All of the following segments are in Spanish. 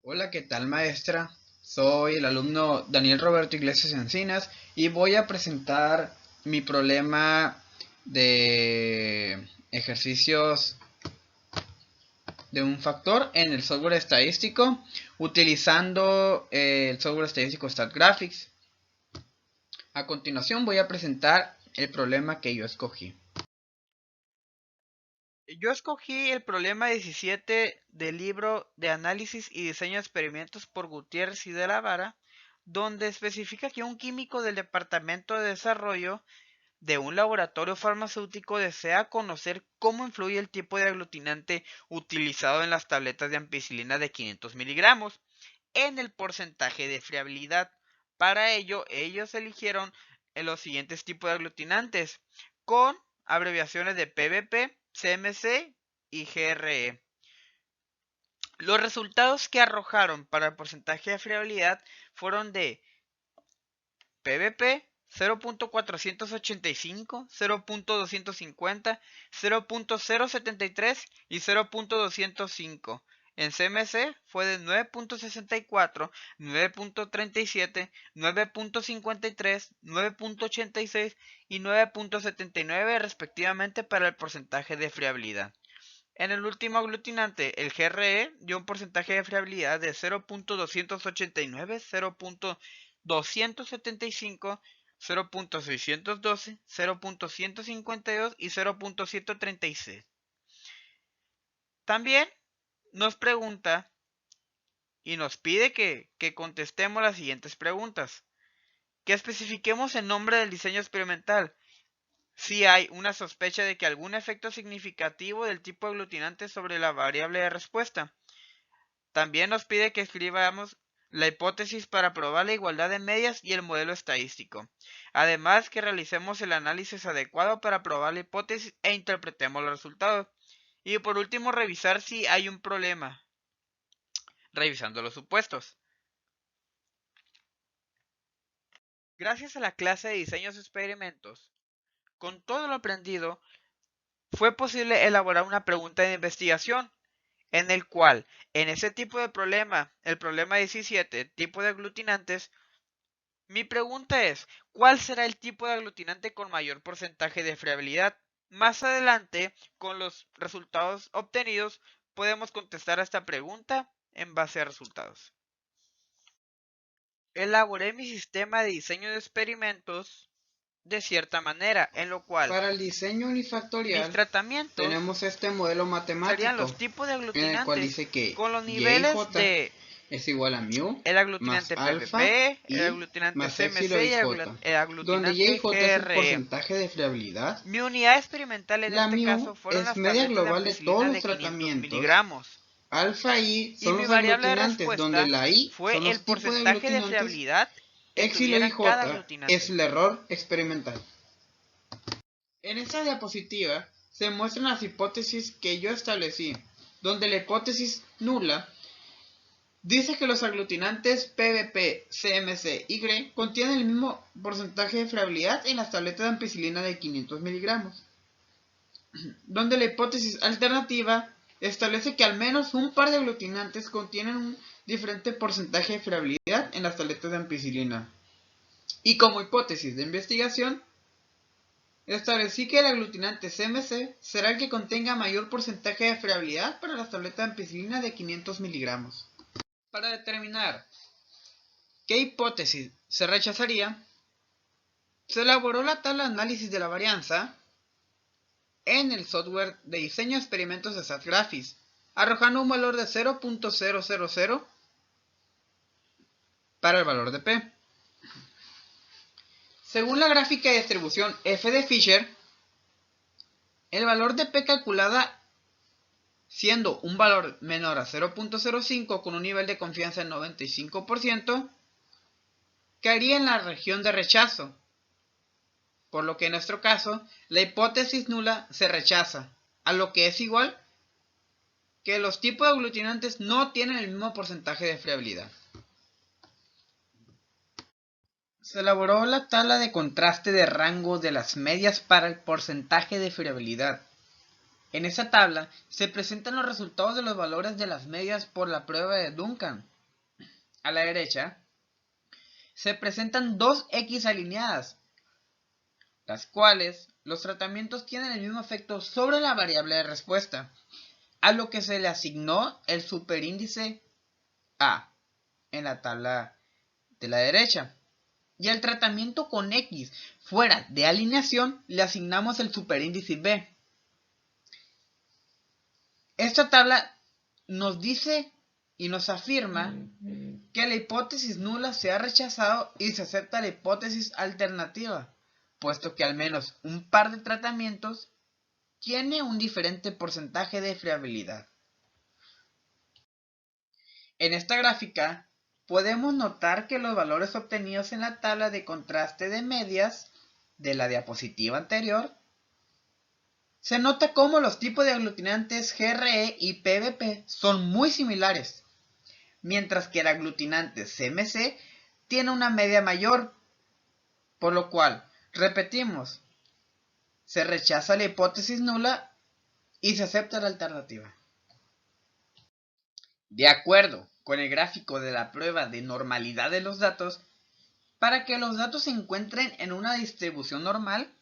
Hola, ¿qué tal, maestra? Soy el alumno Daniel Roberto Iglesias Encinas y voy a presentar mi problema de ejercicios de un factor en el software estadístico utilizando el software estadístico StatGraphics. A continuación voy a presentar el problema que yo escogí. Yo escogí el problema 17 del libro de análisis y diseño de experimentos por Gutiérrez y de la Vara, donde especifica que un químico del departamento de desarrollo de un laboratorio farmacéutico desea conocer cómo influye el tipo de aglutinante utilizado en las tabletas de ampicilina de 500 miligramos en el porcentaje de friabilidad. Para ello, ellos eligieron los siguientes tipos de aglutinantes con abreviaciones de PVP, CMC y GRE. Los resultados que arrojaron para el porcentaje de friabilidad fueron de PVP 0.485, 0.250, 0.073 y 0.205. En CMC fue de 9.64, 9.37, 9.53, 9.86 y 9.79 respectivamente para el porcentaje de friabilidad. En el último aglutinante, el GRE dio un porcentaje de friabilidad de 0.289, 0.275, 0.612, 0.152 y 0.136. También nos pregunta y nos pide que contestemos las siguientes preguntas. Que especifiquemos el nombre del diseño experimental. Si hay una sospecha de que algún efecto significativo del tipo aglutinante sobre la variable de respuesta. También nos pide que escribamos la hipótesis para probar la igualdad de medias y el modelo estadístico. Además, que realicemos el análisis adecuado para probar la hipótesis e interpretemos los resultados. Y por último, revisar si hay un problema, revisando los supuestos. Gracias a la clase de diseños de experimentos, con todo lo aprendido, fue posible elaborar una pregunta de investigación en el cual, en ese tipo de problema, el problema 17, tipo de aglutinantes, mi pregunta es, ¿cuál será el tipo de aglutinante con mayor porcentaje de friabilidad? Más adelante, con los resultados obtenidos, podemos contestar a esta pregunta en base a resultados. Elaboré mi sistema de diseño de experimentos de cierta manera, en lo cual Para el diseño mis unifactorial tratamientos tenemos este modelo serían matemático los tipos de en el cual aglutinantes dice que con los y y niveles j de es igual a mu el más aglutinante alfa PVP, el y aglutinante más épsilon CMC y y j, el donde y y aglutinante j es el GRE. porcentaje de friabilidad. Mi unidad experimental en La este caso mu fueron es las media tabletas de global de todos ampicilina los de 500 tratamientos. miligramos. Alfa y Y son mi los variable de aglutinantes, donde respuesta la i son fue el los tipos de porcentaje de aglutinantes. friabilidad que Épsilon y tuviera cada j es aglutinante. el error experimental. En esta diapositiva se muestran las hipótesis que yo establecí, donde la hipótesis nula dice que los aglutinantes PVP, CMC y GRE contienen el mismo porcentaje de friabilidad en las tabletas de ampicilina de 500 miligramos, donde la hipótesis alternativa establece que al menos un par de aglutinantes contienen un diferente porcentaje de friabilidad en las tabletas de ampicilina. Y como hipótesis de investigación, establecí que el aglutinante CMC será el que contenga mayor porcentaje de friabilidad para las tabletas de ampicilina de 500 miligramos. Para determinar qué hipótesis se rechazaría, se elaboró la tabla de análisis de la varianza en el software de diseño de experimentos de StatGraphics, arrojando un valor de 0.000 para el valor de P. Según la gráfica de distribución F de Fisher, el valor de P calculada siendo un valor menor a 0.05 con un nivel de confianza del 95%, caería en la región de rechazo, por lo que en nuestro caso la hipótesis nula se rechaza, a lo que es igual que los tipos de aglutinantes no tienen el mismo porcentaje de friabilidad. Se elaboró la tabla de contraste de rango de las medias para el porcentaje de friabilidad. En esa tabla se presentan los resultados de los valores de las medias por la prueba de Duncan, a la derecha, se presentan dos X alineadas, las cuales los tratamientos tienen el mismo efecto sobre la variable de respuesta, a lo que se le asignó el superíndice A en la tabla de la derecha. Y al tratamiento con X fuera de alineación le asignamos el superíndice B. Esta tabla nos dice y nos afirma que la hipótesis nula se ha rechazado y se acepta la hipótesis alternativa, puesto que al menos un par de tratamientos tiene un diferente porcentaje de fiabilidad. En esta gráfica podemos notar que los valores obtenidos en la tabla de contraste de medias de la diapositiva anterior, se nota cómo los tipos de aglutinantes GRE y PBP son muy similares, mientras que el aglutinante CMC tiene una media mayor, por lo cual, repetimos, se rechaza la hipótesis nula y se acepta la alternativa. De acuerdo con el gráfico de la prueba de normalidad de los datos, para que los datos se encuentren en una distribución normal,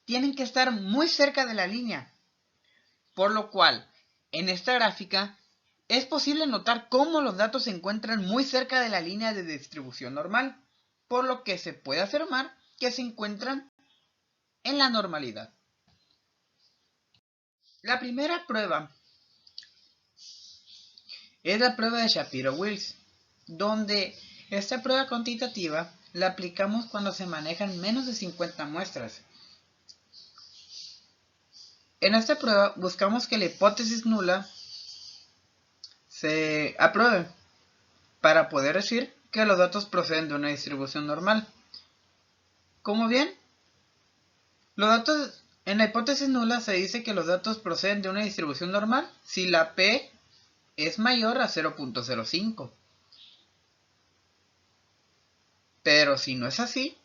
tienen que estar muy cerca de la línea, por lo cual, en esta gráfica, es posible notar cómo los datos se encuentran muy cerca de la línea de distribución normal, por lo que se puede afirmar que se encuentran en la normalidad. La primera prueba es la prueba de Shapiro-Wills, donde esta prueba cuantitativa la aplicamos cuando se manejan menos de 50 muestras. En esta prueba buscamos que la hipótesis nula se apruebe para poder decir que los datos proceden de una distribución normal. Como bien, los datos en la hipótesis nula se dice que los datos proceden de una distribución normal si la P es mayor a 0.05. Pero si no es así,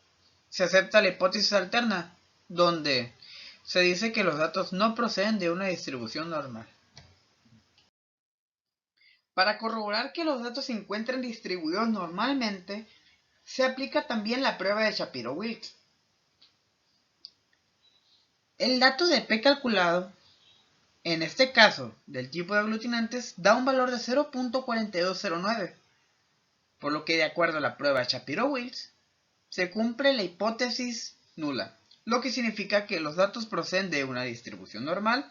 se acepta la hipótesis alterna, donde se dice que los datos no proceden de una distribución normal. Para corroborar que los datos se encuentran distribuidos normalmente, se aplica también la prueba de Shapiro-Wills. El dato de P calculado, en este caso del tipo de aglutinantes, da un valor de 0.4209, por lo que de acuerdo a la prueba de Shapiro-Wills, se cumple la hipótesis nula, lo que significa que los datos proceden de una distribución normal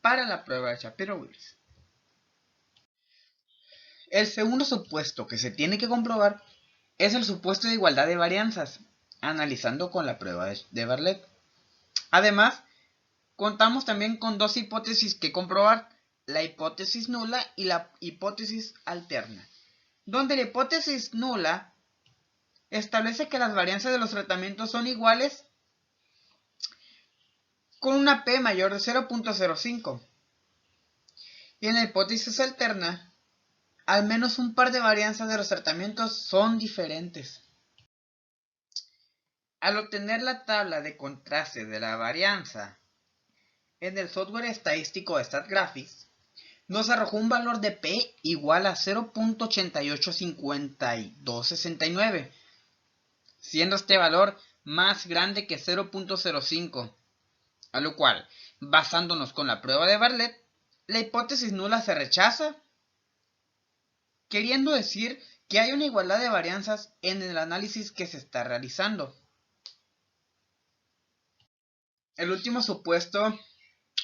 para la prueba de Shapiro-Wills. El segundo supuesto que se tiene que comprobar es el supuesto de igualdad de varianzas, analizando con la prueba de Bartlett. Además, contamos también con dos hipótesis que comprobar, la hipótesis nula y la hipótesis alterna, donde la hipótesis nula establece que las varianzas de los tratamientos son iguales con una P mayor de 0.05. Y en la hipótesis alterna, al menos un par de varianzas de los tratamientos son diferentes. Al obtener la tabla de contraste de la varianza en el software estadístico de StatGraphics, nos arrojó un valor de P igual a 0.885269, siendo este valor más grande que 0.05, a lo cual, basándonos con la prueba de Bartlett, la hipótesis nula se rechaza, queriendo decir que hay una igualdad de varianzas en el análisis que se está realizando. El último supuesto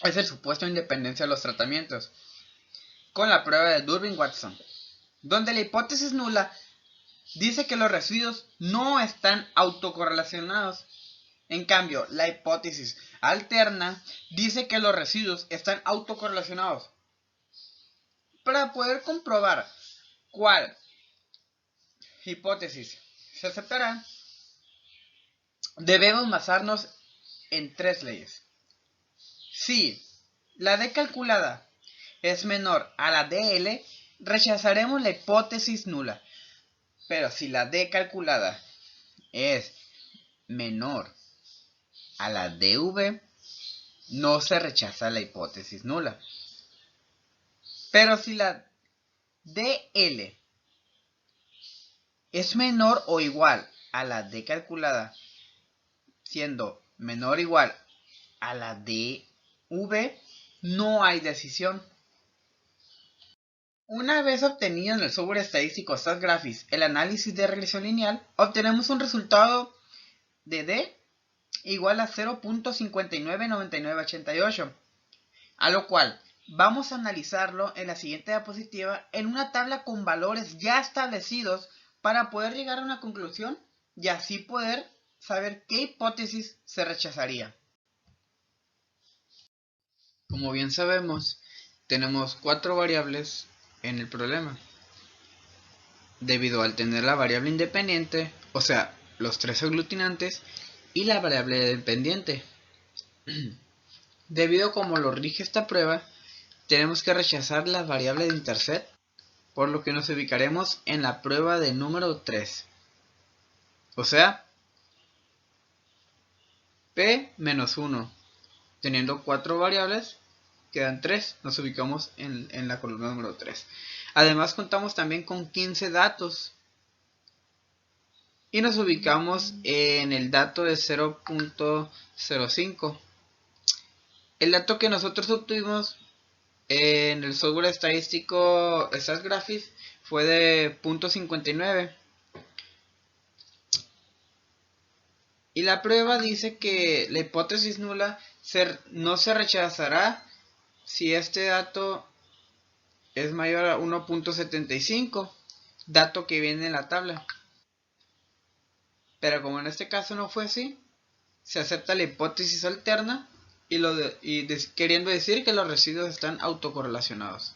es el supuesto de independencia de los tratamientos, con la prueba de Durbin-Watson, donde la hipótesis nula dice que los residuos no están autocorrelacionados. En cambio, la hipótesis alterna dice que los residuos están autocorrelacionados. Para poder comprobar cuál hipótesis se aceptará, debemos basarnos en tres leyes. Si la D calculada es menor a la DL, rechazaremos la hipótesis nula. Pero si la D calculada es menor a la DV, no se rechaza la hipótesis nula. Pero si la DL es menor o igual a la D calculada, siendo menor o igual a la DV, no hay decisión. Una vez obtenido en el software estadístico Stats el análisis de regresión lineal, obtenemos un resultado de D igual a 0.599988, a lo cual vamos a analizarlo en la siguiente diapositiva en una tabla con valores ya establecidos para poder llegar a una conclusión y así poder saber qué hipótesis se rechazaría. Como bien sabemos, tenemos 4 variables en el problema. Debido al tener la variable independiente, o sea, los 3 aglutinantes, y la variable dependiente. Debido a como lo rige esta prueba, tenemos que rechazar la variable de intercept, por lo que nos ubicaremos en la prueba de número 3. O sea, P-1. Teniendo 4 variables, quedan 3, nos ubicamos en la columna número 3. Además contamos también con 15 datos. Y nos ubicamos en el dato de 0.05. El dato que nosotros obtuvimos en el software estadístico Stats fue de 0.59. Y la prueba dice que la hipótesis nula no se rechazará si este dato es mayor a 1.75, dato que viene en la tabla. Pero como en este caso no fue así, se acepta la hipótesis alterna queriendo decir que los residuos están autocorrelacionados.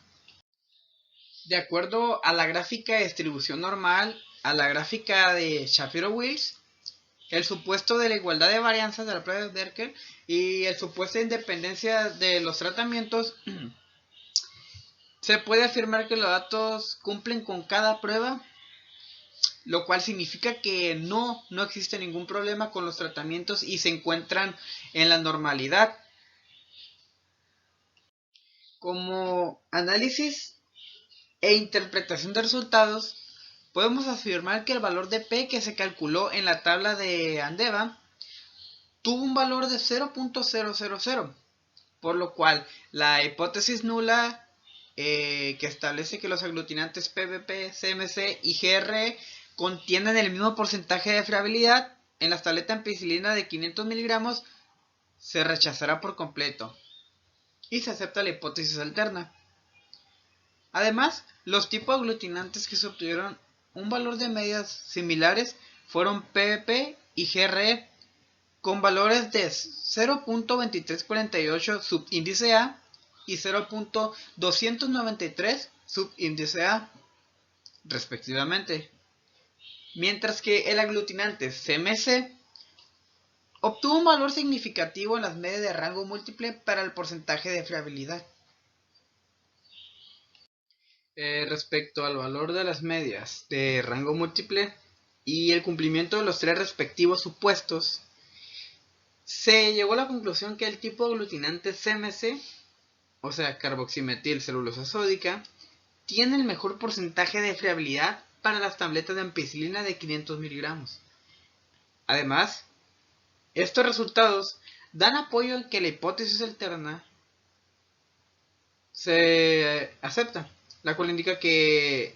De acuerdo a la gráfica de distribución normal, a la gráfica de Shapiro-Wills, el supuesto de la igualdad de varianzas de la prueba de Berkel y el supuesto de independencia de los tratamientos, se puede afirmar que los datos cumplen con cada prueba, lo cual significa que no existe ningún problema con los tratamientos y se encuentran en la normalidad. Como análisis e interpretación de resultados, podemos afirmar que el valor de P que se calculó en la tabla de Andeva tuvo un valor de 0.000, por lo cual la hipótesis nula que establece que los aglutinantes PBP, CMC y GRE contienen el mismo porcentaje de friabilidad en la tableta ampicilina de 500 miligramos se rechazará por completo y se acepta la hipótesis alterna. Además, los tipos aglutinantes que se obtuvieron un valor de medias similares fueron PBP y GRE con valores de 0.2348 subíndice A y 0.293 subíndice A, respectivamente. Mientras que el aglutinante CMC obtuvo un valor significativo en las medias de rango múltiple para el porcentaje de friabilidad. Respecto al valor de las medias de rango múltiple y el cumplimiento de los 3 respectivos supuestos, se llegó a la conclusión que el tipo aglutinante CMC, o sea carboximetil celulosa sódica, tiene el mejor porcentaje de friabilidad para las tabletas de ampicilina de 500 miligramos. Además, estos resultados dan apoyo en que la hipótesis alterna se acepta, la cual indica que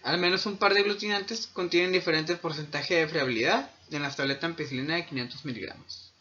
al menos un par de aglutinantes contienen diferentes porcentajes de friabilidad en la tableta ampicilina de 500 miligramos.